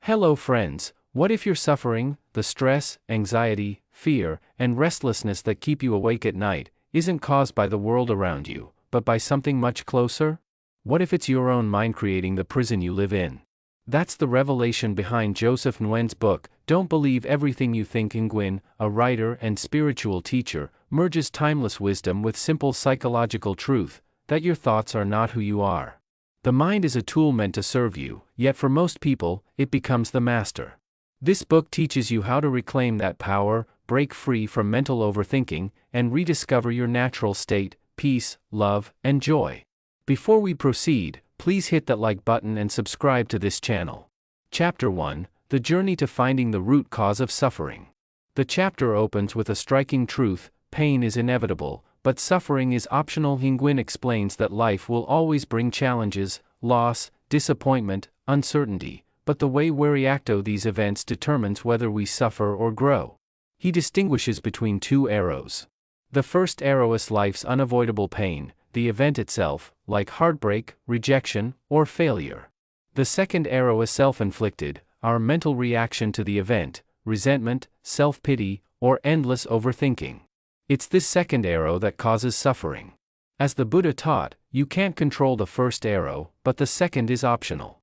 Hello friends, what if your suffering, the stress, anxiety, fear, and restlessness that keep you awake at night, isn't caused by the world around you, but by something much closer? What if it's your own mind creating the prison you live in? That's the revelation behind Joseph Nguyen's book, Don't Believe Everything You Think. Nguyen, a writer and spiritual teacher, merges timeless wisdom with simple psychological truth, that your thoughts are not who you are. The mind is a tool meant to serve you, yet for most people, it becomes the master. This book teaches you how to reclaim that power, break free from mental overthinking, and rediscover your natural state, peace, love, and joy. Before we proceed, please hit that like button and subscribe to this channel. Chapter 1: The Journey to Finding the Root Cause of Suffering. The chapter opens with a striking truth: pain is inevitable, but suffering is optional. Nguyen explains that life will always bring challenges, loss, disappointment, uncertainty, but the way we react to these events determines whether we suffer or grow. He distinguishes between two arrows. The first arrow is life's unavoidable pain, the event itself, like heartbreak, rejection, or failure. The second arrow is self-inflicted, our mental reaction to the event, resentment, self-pity, or endless overthinking. It's this second arrow that causes suffering. As the Buddha taught, you can't control the first arrow, but the second is optional.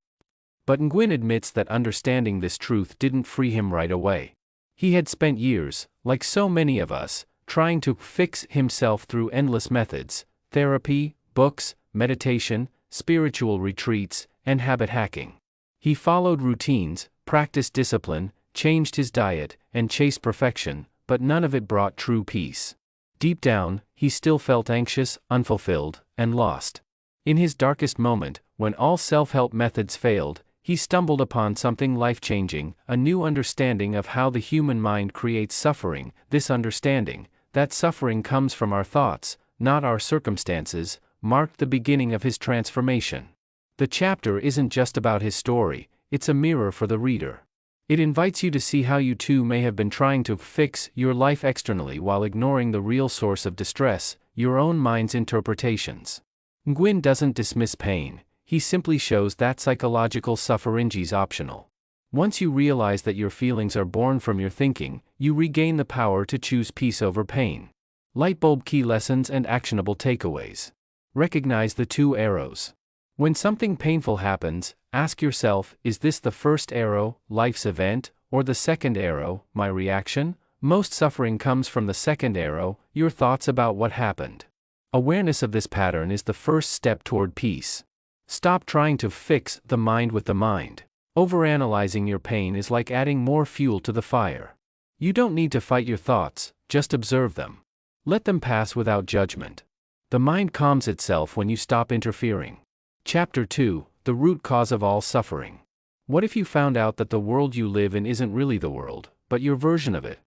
But Nguyen admits that understanding this truth didn't free him right away. He had spent years, like so many of us, trying to fix himself through endless methods: therapy, books, meditation, spiritual retreats, and habit hacking. He followed routines, practiced discipline, changed his diet, and chased perfection, but none of it brought true peace. Deep down, he still felt anxious, unfulfilled, and lost. In his darkest moment, when all self-help methods failed, he stumbled upon something life-changing, a new understanding of how the human mind creates suffering. This understanding, that suffering comes from our thoughts, not our circumstances, marked the beginning of his transformation. The chapter isn't just about his story, it's a mirror for the reader. It invites you to see how you too may have been trying to fix your life externally while ignoring the real source of distress, your own mind's interpretations. Nguyen doesn't dismiss pain, he simply shows that psychological suffering is optional. Once you realize that your feelings are born from your thinking, you regain the power to choose peace over pain. Lightbulb key lessons and actionable takeaways. Recognize the two arrows. When something painful happens, ask yourself, is this the first arrow, life's event, or the second arrow, my reaction? Most suffering comes from the second arrow, your thoughts about what happened. Awareness of this pattern is the first step toward peace. Stop trying to fix the mind with the mind. Overanalyzing your pain is like adding more fuel to the fire. You don't need to fight your thoughts, just observe them. Let them pass without judgment. The mind calms itself when you stop interfering. Chapter 2: The Root Cause of All Suffering. What if you found out that the world you live in isn't really the world, but your version of it?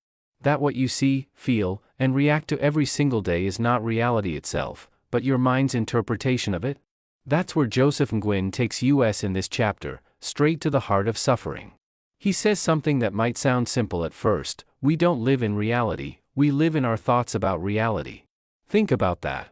That what you see, feel, and react to every single day is not reality itself, but your mind's interpretation of it? That's where Joseph Nguyen takes us in this chapter, straight to the heart of suffering. He says something that might sound simple at first: we don't live in reality, we live in our thoughts about reality. Think about that.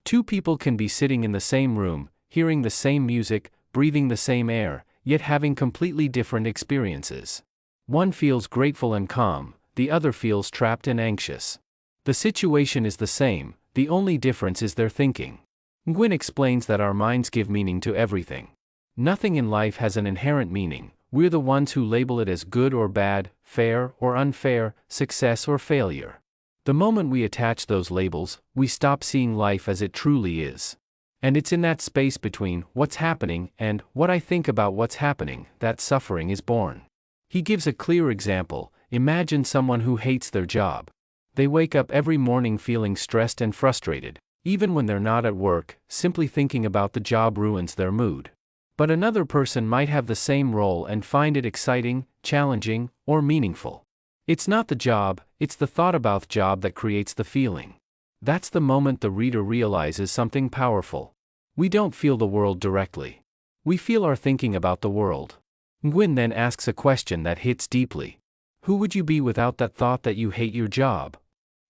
Two people can be sitting in the same room, hearing the same music, breathing the same air, yet having completely different experiences. One feels grateful and calm, the other feels trapped and anxious. The situation is the same, the only difference is their thinking. Nguyen explains that our minds give meaning to everything. Nothing in life has an inherent meaning, we're the ones who label it as good or bad, fair or unfair, success or failure. The moment we attach those labels, we stop seeing life as it truly is. And it's in that space between what's happening and what I think about what's happening that suffering is born. He gives a clear example: imagine someone who hates their job. They wake up every morning feeling stressed and frustrated. Even when they're not at work, simply thinking about the job ruins their mood. But another person might have the same role and find it exciting, challenging, or meaningful. It's not the job, it's the thought about the job that creates the feeling. That's the moment the reader realizes something powerful. We don't feel the world directly. We feel our thinking about the world. Nguyen then asks a question that hits deeply. Who would you be without that thought that you hate your job?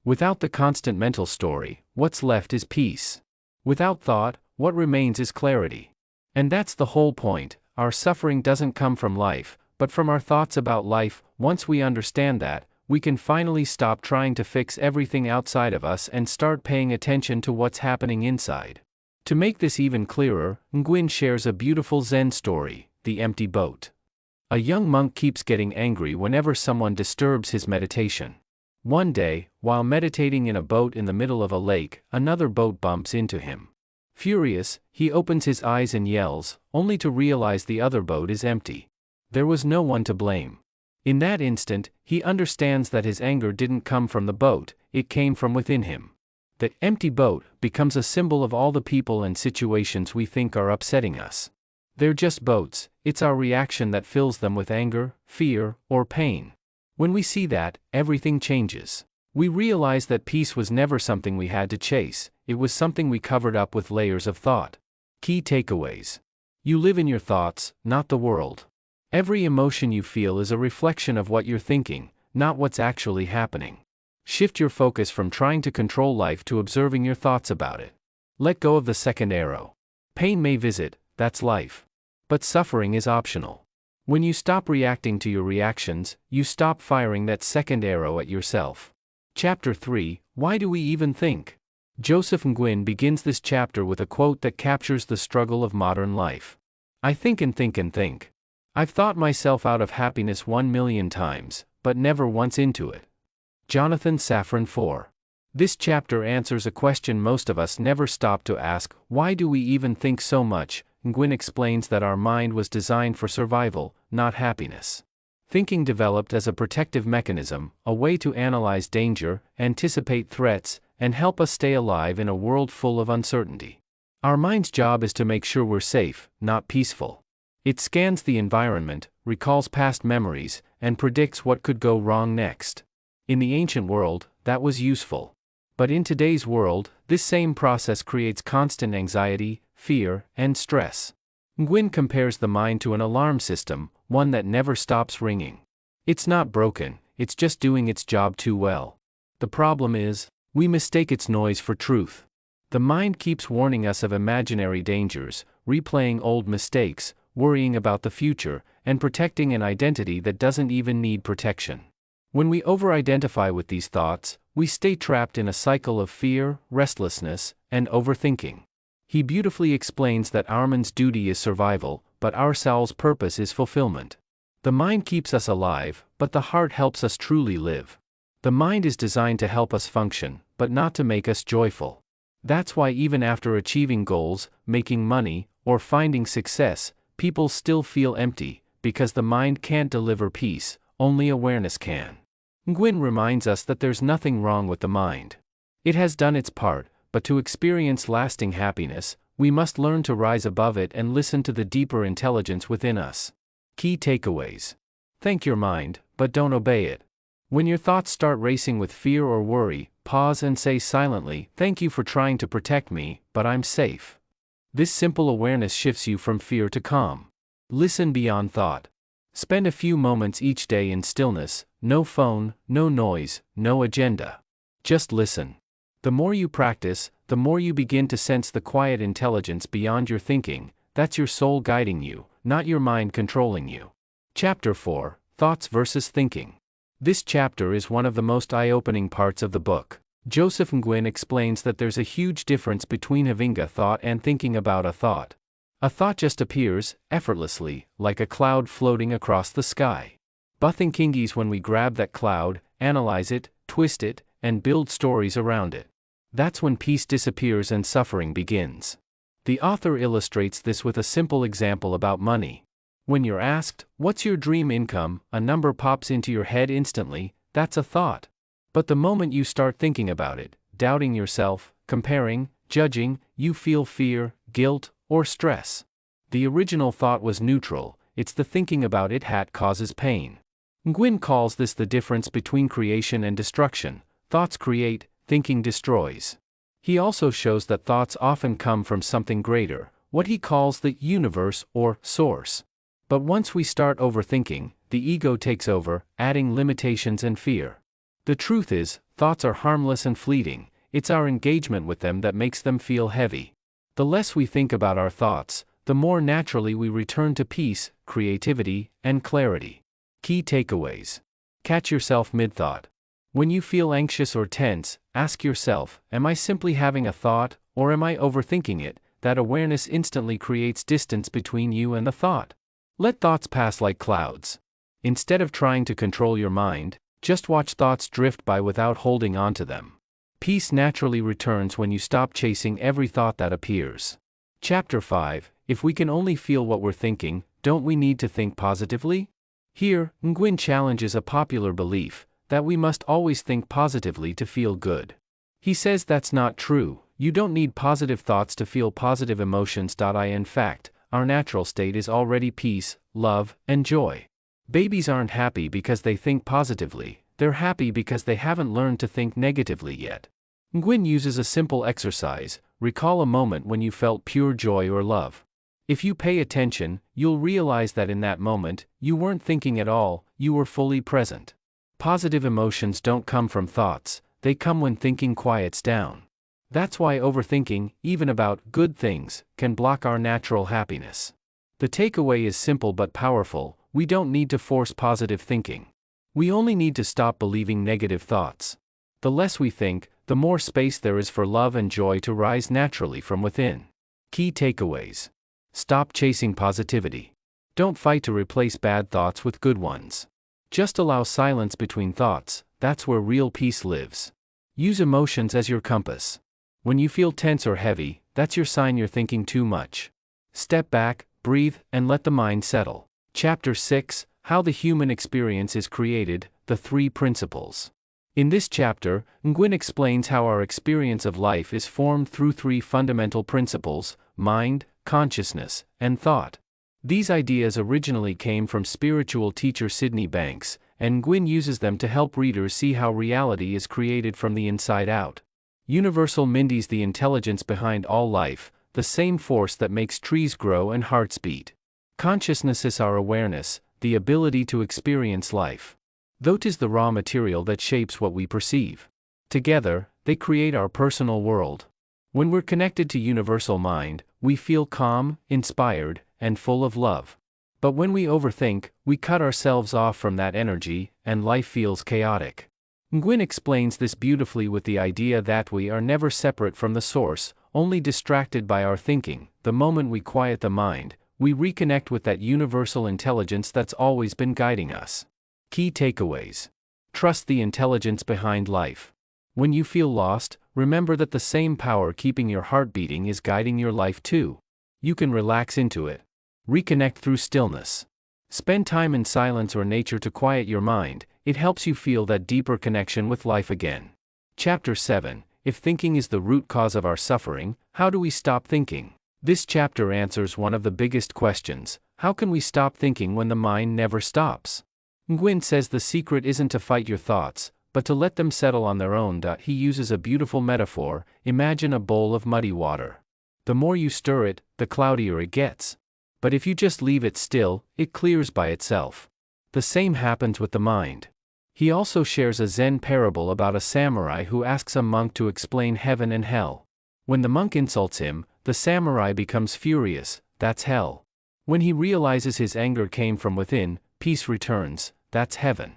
Without the constant mental story, what's left is peace. Without thought, what remains is clarity. And that's the whole point: our suffering doesn't come from life, but from our thoughts about life. Once we understand that, we can finally stop trying to fix everything outside of us and start paying attention to what's happening inside. To make this even clearer, Nguyen shares a beautiful Zen story, The Empty Boat. A young monk keeps getting angry whenever someone disturbs his meditation. One day, while meditating in a boat in the middle of a lake, another boat bumps into him. Furious, he opens his eyes and yells, only to realize the other boat is empty. There was no one to blame. In that instant, he understands that his anger didn't come from the boat, it came from within him. The empty boat becomes a symbol of all the people and situations we think are upsetting us. They're just boats, it's our reaction that fills them with anger, fear, or pain. When we see that, everything changes. We realize that peace was never something we had to chase, it was something we covered up with layers of thought. Key takeaways. You live in your thoughts, not the world. Every emotion you feel is a reflection of what you're thinking, not what's actually happening. Shift your focus from trying to control life to observing your thoughts about it. Let go of the second arrow. Pain may visit, that's life. But suffering is optional. When you stop reacting to your reactions, you stop firing that second arrow at yourself. Chapter 3, Why Do We Even Think? Joseph Nguyen begins this chapter with a quote that captures the struggle of modern life. I think and think and think. I've thought myself out of happiness 1,000,000 times, but never once into it. Jonathan Safran 4. This chapter answers a question most of us never stop to ask: why do we even think so much? Nguyen explains that our mind was designed for survival, not happiness. Thinking developed as a protective mechanism, a way to analyze danger, anticipate threats, and help us stay alive in a world full of uncertainty. Our mind's job is to make sure we're safe, not peaceful. It scans the environment, recalls past memories, and predicts what could go wrong next. In the ancient world, that was useful. But in today's world, this same process creates constant anxiety, fear, and stress. Nguyen compares the mind to an alarm system, one that never stops ringing. It's not broken, it's just doing its job too well. The problem is, we mistake its noise for truth. The mind keeps warning us of imaginary dangers, replaying old mistakes, worrying about the future, and protecting an identity that doesn't even need protection. When we over-identify with these thoughts, we stay trapped in a cycle of fear, restlessness, and overthinking. He beautifully explains that our mind's duty is survival, but our soul's purpose is fulfillment. The mind keeps us alive, but the heart helps us truly live. The mind is designed to help us function, but not to make us joyful. That's why even after achieving goals, making money, or finding success, people still feel empty, because the mind can't deliver peace, only awareness can. Nguyen reminds us that there's nothing wrong with the mind. It has done its part, but to experience lasting happiness, we must learn to rise above it and listen to the deeper intelligence within us. Key takeaways. Thank your mind, but don't obey it. When your thoughts start racing with fear or worry, pause and say silently, "Thank you for trying to protect me, but I'm safe." This simple awareness shifts you from fear to calm. Listen beyond thought. Spend a few moments each day in stillness, no phone, no noise, no agenda. Just listen. The more you practice, the more you begin to sense the quiet intelligence beyond your thinking. That's your soul guiding you, not your mind controlling you. Chapter 4, Thoughts versus Thinking. This chapter is one of the most eye-opening parts of the book. Joseph Nguyen explains that there's a huge difference between having a thought and thinking about a thought. A thought just appears, effortlessly, like a cloud floating across the sky. But thinking is when we grab that cloud, analyze it, twist it, and build stories around it. That's when peace disappears and suffering begins. The author illustrates this with a simple example about money. When you're asked, "What's your dream income?" a number pops into your head instantly. That's a thought. But the moment you start thinking about it, doubting yourself, comparing, judging, you feel fear, guilt, or stress. The original thought was neutral, it's the thinking about it that causes pain. Nguyen calls this the difference between creation and destruction. Thoughts create, thinking destroys. He also shows that thoughts often come from something greater, what he calls the universe or source. But once we start overthinking, the ego takes over, adding limitations and fear. The truth is, thoughts are harmless and fleeting, it's our engagement with them that makes them feel heavy. The less we think about our thoughts, the more naturally we return to peace, creativity, and clarity. Key takeaways. Catch yourself mid-thought. When you feel anxious or tense, ask yourself, am I simply having a thought, or am I overthinking it? That awareness instantly creates distance between you and the thought. Let thoughts pass like clouds. Instead of trying to control your mind, just watch thoughts drift by without holding on to them. Peace naturally returns when you stop chasing every thought that appears. Chapter 5. If we can only feel what we're thinking, don't we need to think positively? Here, Nguyen challenges a popular belief that we must always think positively to feel good. He says that's not true. You don't need positive thoughts to feel positive emotions. In fact, our natural state is already peace, love, and joy. Babies aren't happy because they think positively, they're happy because they haven't learned to think negatively yet. Nguyen uses a simple exercise: recall a moment when you felt pure joy or love. If you pay attention, you'll realize that in that moment, you weren't thinking at all, you were fully present. Positive emotions don't come from thoughts, they come when thinking quiets down. That's why overthinking, even about good things, can block our natural happiness. The takeaway is simple but powerful: we don't need to force positive thinking. We only need to stop believing negative thoughts. The less we think, the more space there is for love and joy to rise naturally from within. Key takeaways. Stop chasing positivity. Don't fight to replace bad thoughts with good ones. Just allow silence between thoughts, that's where real peace lives. Use emotions as your compass. When you feel tense or heavy, that's your sign you're thinking too much. Step back, breathe, and let the mind settle. Chapter 6. How the Human Experience is Created, the Three Principles. In this chapter, Nguyen explains how our experience of life is formed through three fundamental principles: mind, consciousness, and thought. These ideas originally came from spiritual teacher Sydney Banks, and Nguyen uses them to help readers see how reality is created from the inside out. Universal Mindy's the intelligence behind all life, the same force that makes trees grow and hearts beat. Consciousness is our awareness, the ability to experience life. Thought is the raw material that shapes what we perceive. Together, they create our personal world. When we're connected to universal mind, we feel calm, inspired, and full of love. But when we overthink, we cut ourselves off from that energy, and life feels chaotic. Nguyen explains this beautifully with the idea that we are never separate from the source, only distracted by our thinking. The moment we quiet the mind, we reconnect with that universal intelligence that's always been guiding us. Key takeaways. Trust the intelligence behind life. When you feel lost, remember that the same power keeping your heart beating is guiding your life too. You can relax into it. Reconnect through stillness. Spend time in silence or nature to quiet your mind, it helps you feel that deeper connection with life again. Chapter 7. If thinking is the root cause of our suffering, how do we stop thinking? This chapter answers one of the biggest questions: how can we stop thinking when the mind never stops? Nguyen says the secret isn't to fight your thoughts, but to let them settle on their own. He uses a beautiful metaphor: imagine a bowl of muddy water. The more you stir it, the cloudier it gets. But if you just leave it still, it clears by itself. The same happens with the mind. He also shares a Zen parable about a samurai who asks a monk to explain heaven and hell. When the monk insults him, the samurai becomes furious: that's hell. When he realizes his anger came from within, peace returns: that's heaven.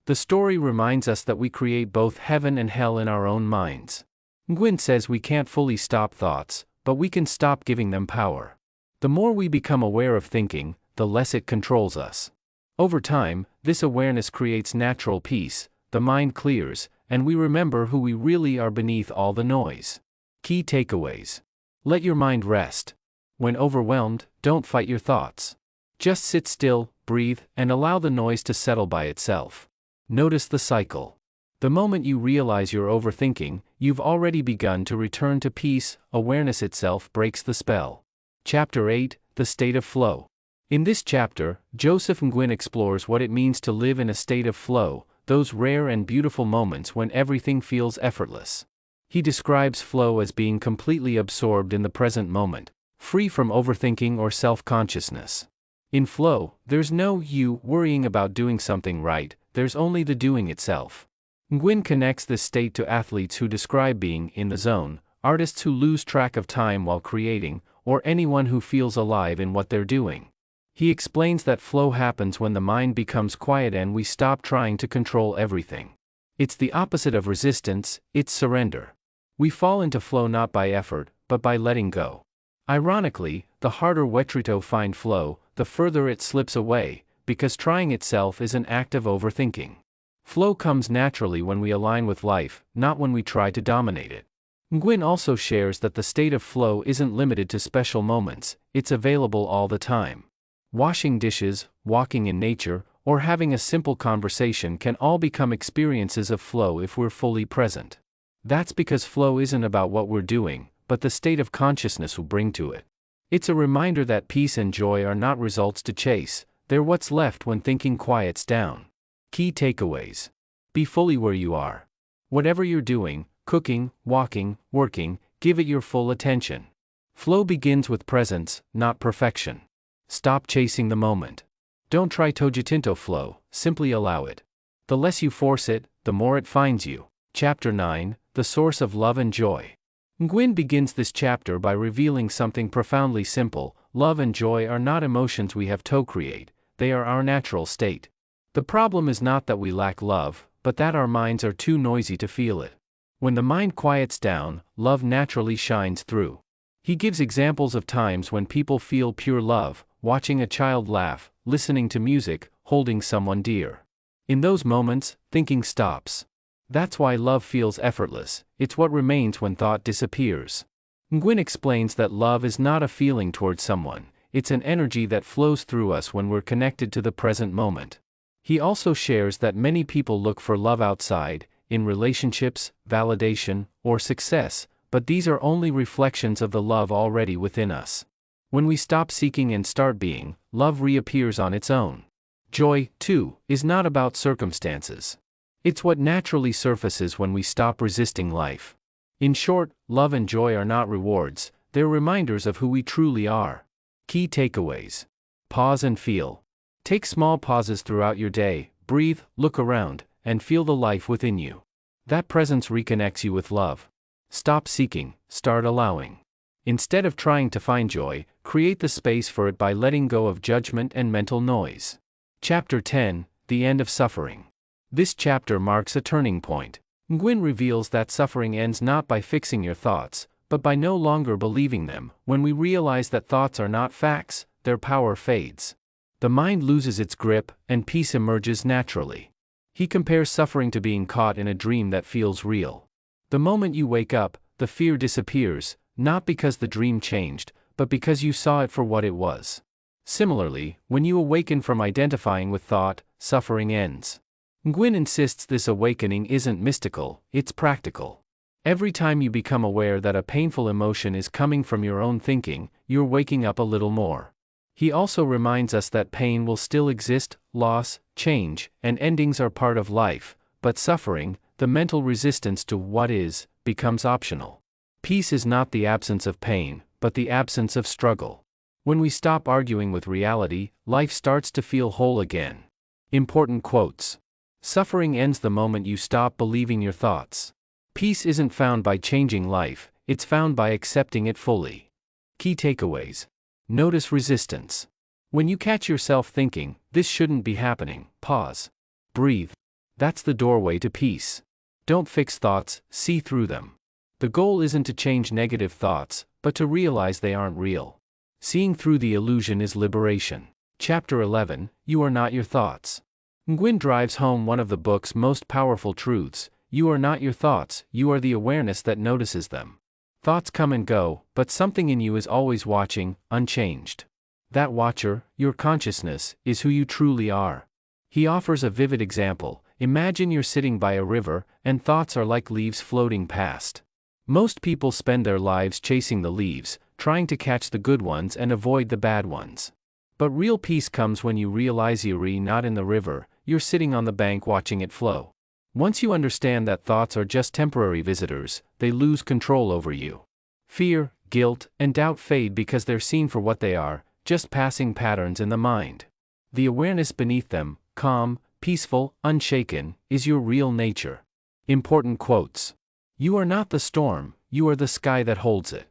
The story reminds us that we create both heaven and hell in our own minds. Nguyen says we can't fully stop thoughts, but we can stop giving them power. The more we become aware of thinking, the less it controls us. Over time, this awareness creates natural peace, the mind clears, and we remember who we really are beneath all the noise. Key takeaways. Let your mind rest. When overwhelmed, don't fight your thoughts. Just sit still, breathe, and allow the noise to settle by itself. Notice the cycle. The moment you realize you're overthinking, you've already begun to return to peace. Awareness itself breaks the spell. Chapter 8. The State of Flow. In this chapter, Joseph Nguyen explores what it means to live in a state of flow, those rare and beautiful moments when everything feels effortless. He describes flow as being completely absorbed in the present moment, free from overthinking or self-consciousness. In flow, there's no you worrying about doing something right, there's only the doing itself. Nguyen connects this state to athletes who describe being in the zone, artists who lose track of time while creating, or anyone who feels alive in what they're doing. He explains that flow happens when the mind becomes quiet and we stop trying to control everything. It's the opposite of resistance, it's surrender. We fall into flow not by effort, but by letting go. Ironically, the harder we try to find flow, the further it slips away, because trying itself is an act of overthinking. Flow comes naturally when we align with life, not when we try to dominate it. Nguyen also shares that the state of flow isn't limited to special moments, it's available all the time. Washing dishes, walking in nature, or having a simple conversation can all become experiences of flow if we're fully present. That's because flow isn't about what we're doing, but the state of consciousness we bring to it. It's a reminder that peace and joy are not results to chase, they're what's left when thinking quiets down. Key takeaways. Be fully where you are. Whatever you're doing, cooking, walking, working, give it your full attention. Flow begins with presence, not perfection. Stop chasing the moment. Don't try Tojitinto flow, simply allow it. The less you force it, the more it finds you. Chapter 9, The Source of Love and Joy. Nguyen begins this chapter by revealing something profoundly simple: love and joy are not emotions we have to create, they are our natural state. The problem is not that we lack love, but that our minds are too noisy to feel it. When the mind quiets down, love naturally shines through. He gives examples of times when people feel pure love: watching a child laugh, listening to music, holding someone dear. In those moments, thinking stops. That's why love feels effortless, it's what remains when thought disappears. Nguyen explains that love is not a feeling towards someone, it's an energy that flows through us when we're connected to the present moment. He also shares that many people look for love outside, in relationships, validation, or success, but these are only reflections of the love already within us. When we stop seeking and start being, love reappears on its own. Joy, too, is not about circumstances. It's what naturally surfaces when we stop resisting life. In short, love and joy are not rewards, they're reminders of who we truly are. Key takeaways. Pause and feel. Take small pauses throughout your day, breathe, look around, and feel the life within you. That presence reconnects you with love. Stop seeking, start allowing. Instead of trying to find joy, create the space for it by letting go of judgment and mental noise. Chapter 10, The End of Suffering. This chapter marks a turning point. Nguyen reveals that suffering ends not by fixing your thoughts, but by no longer believing them. When we realize that thoughts are not facts, their power fades. The mind loses its grip, and peace emerges naturally. He compares suffering to being caught in a dream that feels real. The moment you wake up, the fear disappears, not because the dream changed, but because you saw it for what it was. Similarly, when you awaken from identifying with thought, suffering ends. Nguyen insists this awakening isn't mystical, it's practical. Every time you become aware that a painful emotion is coming from your own thinking, you're waking up a little more. He also reminds us that pain will still exist, loss, change, and endings are part of life, but suffering, the mental resistance to what is, becomes optional. Peace is not the absence of pain, but the absence of struggle. When we stop arguing with reality, life starts to feel whole again. Important quotes. Suffering ends the moment you stop believing your thoughts. Peace isn't found by changing life, it's found by accepting it fully. Key takeaways. Notice resistance. When you catch yourself thinking, "This shouldn't be happening," pause. Breathe. That's the doorway to peace. Don't fix thoughts, see through them. The goal isn't to change negative thoughts, but to realize they aren't real. Seeing through the illusion is liberation. Chapter 11, You Are Not Your Thoughts. Nguyen drives home one of the book's most powerful truths: you are not your thoughts, you are the awareness that notices them. Thoughts come and go, but something in you is always watching, unchanged. That watcher, your consciousness, is who you truly are. He offers a vivid example. Imagine you're sitting by a river, and thoughts are like leaves floating past. Most people spend their lives chasing the leaves, trying to catch the good ones and avoid the bad ones. But real peace comes when you realize you're not in the river, you're sitting on the bank watching it flow. Once you understand that thoughts are just temporary visitors, they lose control over you. Fear, guilt, and doubt fade because they're seen for what they are, just passing patterns in the mind. The awareness beneath them, calm, peaceful, unshaken, is your real nature. Important quotes. You are not the storm, you are the sky that holds it.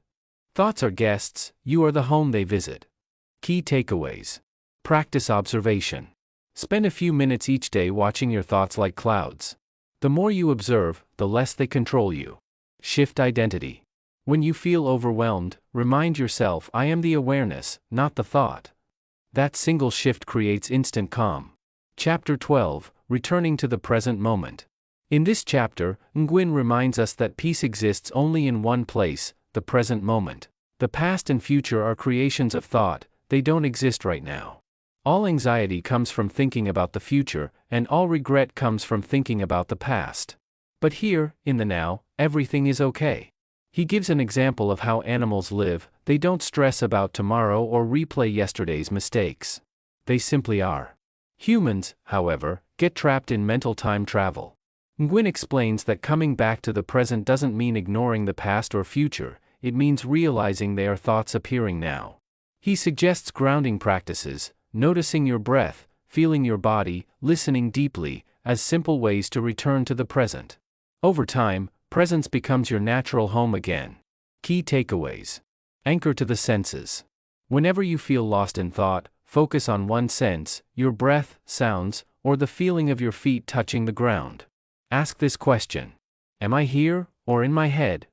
Thoughts are guests, you are the home they visit. Key takeaways. Practice observation. Spend a few minutes each day watching your thoughts like clouds. The more you observe, the less they control you. Shift identity. When you feel overwhelmed, remind yourself, I am the awareness, not the thought. That single shift creates instant calm. Chapter 12, Returning to the Present Moment. In this chapter, Nguyen reminds us that peace exists only in one place, the present moment. The past and future are creations of thought, they don't exist right now. All anxiety comes from thinking about the future, and all regret comes from thinking about the past. But here, in the now, everything is okay. He gives an example of how animals live. They don't stress about tomorrow or replay yesterday's mistakes. They simply are. Humans, however, get trapped in mental time travel. Nguyen explains that coming back to the present doesn't mean ignoring the past or future, it means realizing they are thoughts appearing now. He suggests grounding practices, noticing your breath, feeling your body, listening deeply, as simple ways to return to the present. Over time, presence becomes your natural home again. Key takeaways. Anchor to the senses. Whenever you feel lost in thought, focus on one sense, your breath, sounds, or the feeling of your feet touching the ground. Ask this question: am I here, or in my head?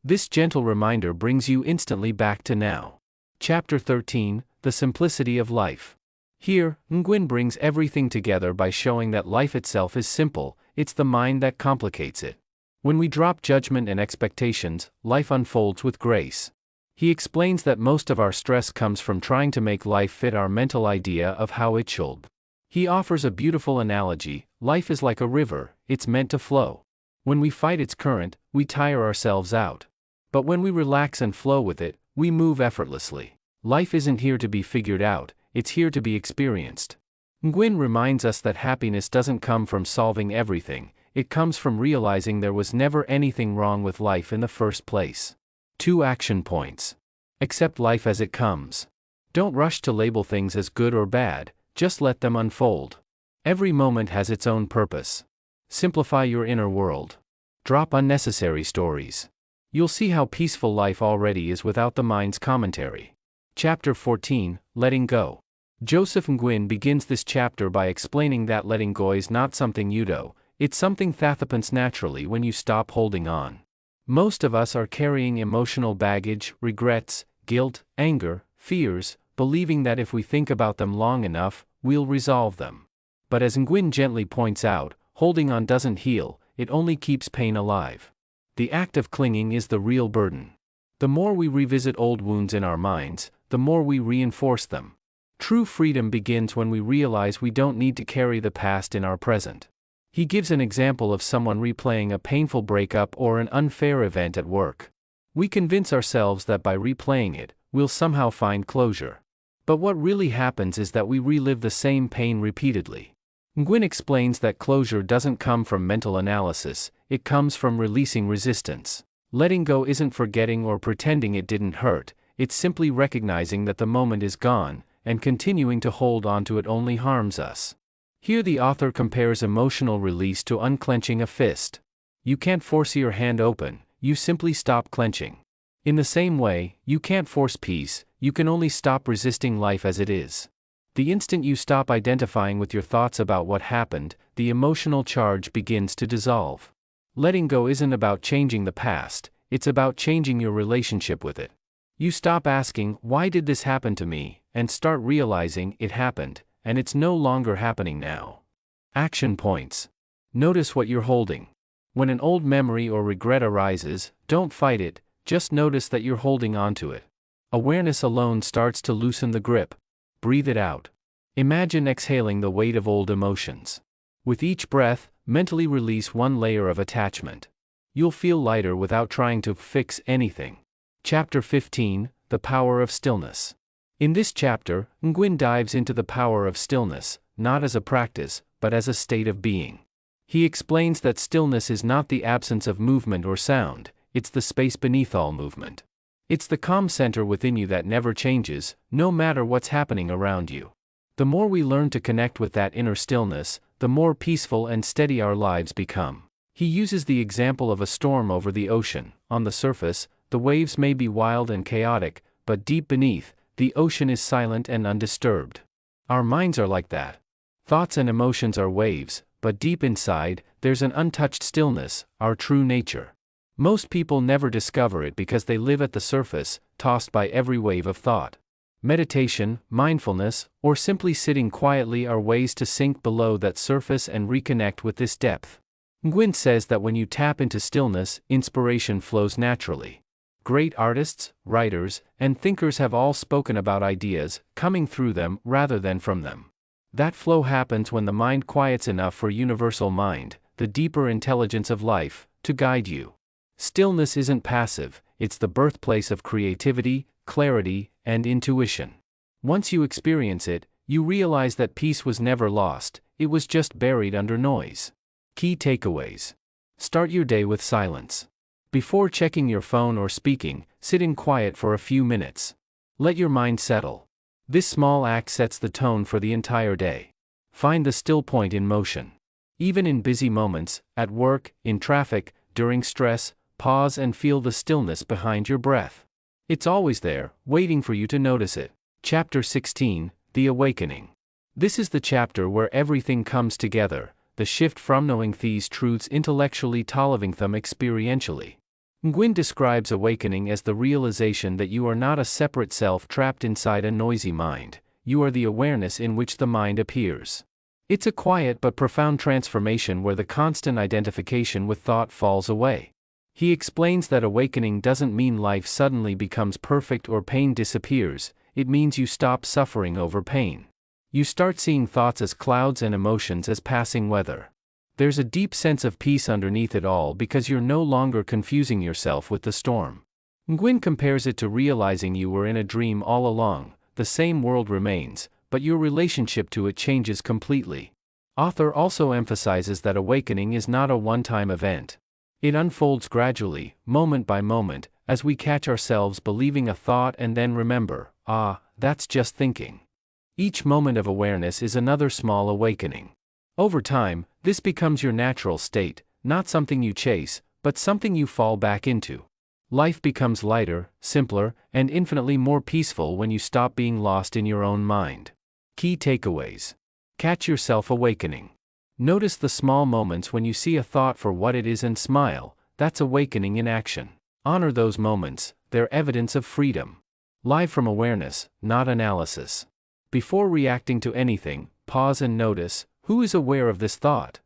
This gentle reminder brings you instantly back to now. Chapter 13, The Simplicity of Life. Here, Nguyen brings everything together by showing that life itself is simple, it's the mind that complicates it. When we drop judgment and expectations, life unfolds with grace. He explains that most of our stress comes from trying to make life fit our mental idea of how it should. He offers a beautiful analogy: life is like a river, it's meant to flow. When we fight its current, we tire ourselves out. But when we relax and flow with it, we move effortlessly. Life isn't here to be figured out, it's here to be experienced. Nguyen reminds us that happiness doesn't come from solving everything, it comes from realizing there was never anything wrong with life in the first place. 2 action points. Accept life as it comes. Don't rush to label things as good or bad, just let them unfold. Every moment has its own purpose. Simplify your inner world. Drop unnecessary stories. You'll see how peaceful life already is without the mind's commentary. Chapter 14, Letting Go. Joseph Nguyen begins this chapter by explaining that letting go is not something you do, it's something that happens naturally when you stop holding on. Most of us are carrying emotional baggage, regrets, guilt, anger, fears, believing that if we think about them long enough, we'll resolve them. But as Nguyen gently points out, holding on doesn't heal, it only keeps pain alive. The act of clinging is the real burden. The more we revisit old wounds in our minds, the more we reinforce them. True freedom begins when we realize we don't need to carry the past in our present. He gives an example of someone replaying a painful breakup or an unfair event at work. We convince ourselves that by replaying it, we'll somehow find closure. But what really happens is that we relive the same pain repeatedly. Nguyen explains that closure doesn't come from mental analysis, it comes from releasing resistance. Letting go isn't forgetting or pretending it didn't hurt, it's simply recognizing that the moment is gone, and continuing to hold on to it only harms us. Here the author compares emotional release to unclenching a fist. You can't force your hand open, you simply stop clenching. In the same way, you can't force peace, you can only stop resisting life as it is. The instant you stop identifying with your thoughts about what happened, the emotional charge begins to dissolve. Letting go isn't about changing the past, it's about changing your relationship with it. You stop asking, why did this happen to me, and start realizing it happened, and it's no longer happening now. Action points. Notice what you're holding. When an old memory or regret arises, don't fight it, just notice that you're holding on to it. Awareness alone starts to loosen the grip. Breathe it out. Imagine exhaling the weight of old emotions. With each breath, mentally release one layer of attachment. You'll feel lighter without trying to fix anything. Chapter 15, The Power of Stillness. In this chapter, Nguyen dives into the power of stillness, not as a practice, but as a state of being. He explains that stillness is not the absence of movement or sound, it's the space beneath all movement. It's the calm center within you that never changes, no matter what's happening around you. The more we learn to connect with that inner stillness, the more peaceful and steady our lives become. He uses the example of a storm over the ocean. On the surface, the waves may be wild and chaotic, but deep beneath, the ocean is silent and undisturbed. Our minds are like that. Thoughts and emotions are waves, but deep inside, there's an untouched stillness, our true nature. Most people never discover it because they live at the surface, tossed by every wave of thought. Meditation, mindfulness, or simply sitting quietly are ways to sink below that surface and reconnect with this depth. Nguyen says that when you tap into stillness, inspiration flows naturally. Great artists, writers, and thinkers have all spoken about ideas coming through them rather than from them. That flow happens when the mind quiets enough for universal mind, the deeper intelligence of life, to guide you. Stillness isn't passive, it's the birthplace of creativity, clarity, and intuition. Once you experience it, you realize that peace was never lost, it was just buried under noise. Key takeaways. Start your day with silence. Before checking your phone or speaking, sit in quiet for a few minutes. Let your mind settle. This small act sets the tone for the entire day. Find the still point in motion. Even in busy moments, at work, in traffic, during stress, pause and feel the stillness behind your breath. It's always there, waiting for you to notice it. Chapter 16, The Awakening. This is the chapter where everything comes together, the shift from knowing these truths intellectually to living them experientially. Nguyen describes awakening as the realization that you are not a separate self trapped inside a noisy mind, you are the awareness in which the mind appears. It's a quiet but profound transformation where the constant identification with thought falls away. He explains that awakening doesn't mean life suddenly becomes perfect or pain disappears, it means you stop suffering over pain. You start seeing thoughts as clouds and emotions as passing weather. There's a deep sense of peace underneath it all because you're no longer confusing yourself with the storm. Nguyen compares it to realizing you were in a dream all along, the same world remains, but your relationship to it changes completely. Author also emphasizes that awakening is not a one-time event. It unfolds gradually, moment by moment, as we catch ourselves believing a thought and then remember, that's just thinking. Each moment of awareness is another small awakening. Over time, this becomes your natural state, not something you chase, but something you fall back into. Life becomes lighter, simpler, and infinitely more peaceful when you stop being lost in your own mind. Key takeaways. Catch yourself awakening. Notice the small moments when you see a thought for what it is and smile, that's awakening in action. Honor those moments, they're evidence of freedom. Live from awareness, not analysis. Before reacting to anything, pause and notice, who is aware of this thought?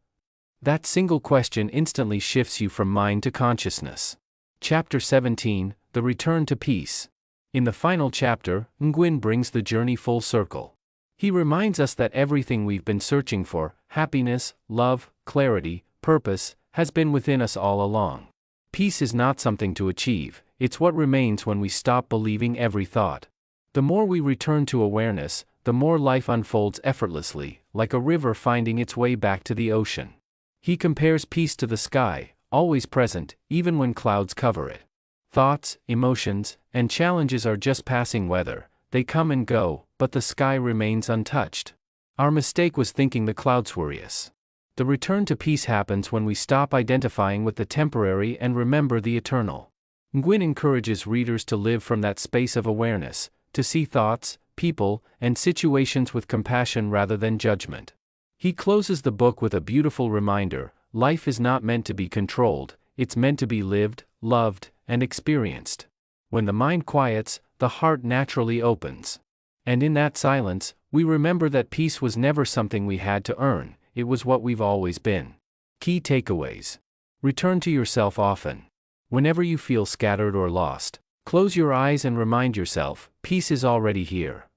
That single question instantly shifts you from mind to consciousness. Chapter 17, The Return to Peace. In the final chapter, Nguyen brings the journey full circle. He reminds us that everything we've been searching for, happiness, love, clarity, purpose, has been within us all along. Peace is not something to achieve, it's what remains when we stop believing every thought. The more we return to awareness, the more life unfolds effortlessly, like a river finding its way back to the ocean. He compares peace to the sky, always present, even when clouds cover it. Thoughts, emotions, and challenges are just passing weather, they come and go, but the sky remains untouched. Our mistake was thinking the clouds were us. The return to peace happens when we stop identifying with the temporary and remember the eternal. Nguyen encourages readers to live from that space of awareness, to see thoughts, people, and situations with compassion rather than judgment. He closes the book with a beautiful reminder: life is not meant to be controlled, it's meant to be lived, loved, and experienced. When the mind quiets, the heart naturally opens. And in that silence, we remember that peace was never something we had to earn, it was what we've always been. Key takeaways. Return to yourself often. Whenever you feel scattered or lost, close your eyes and remind yourself, peace is already here.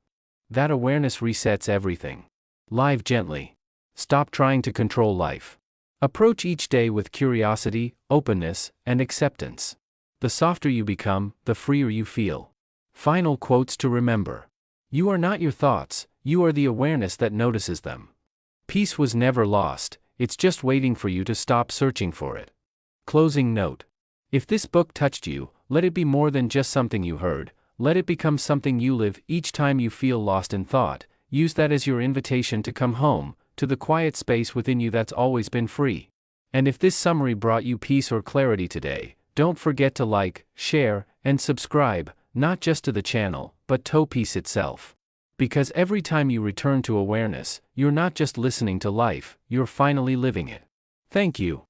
That awareness resets everything. Live gently. Stop trying to control life. Approach each day with curiosity, openness, and acceptance. The softer you become, the freer you feel. Final quotes to remember. You are not your thoughts, you are the awareness that notices them. Peace was never lost, it's just waiting for you to stop searching for it. Closing note. If this book touched you, let it be more than just something you heard, let it become something you live. Each time you feel lost in thought, use that as your invitation to come home, to the quiet space within you that's always been free. And if this summary brought you peace or clarity today, don't forget to like, share, And subscribe, not just to the channel, but to peace itself. Because every time you return to awareness, you're not just listening to life, you're finally living it. Thank you.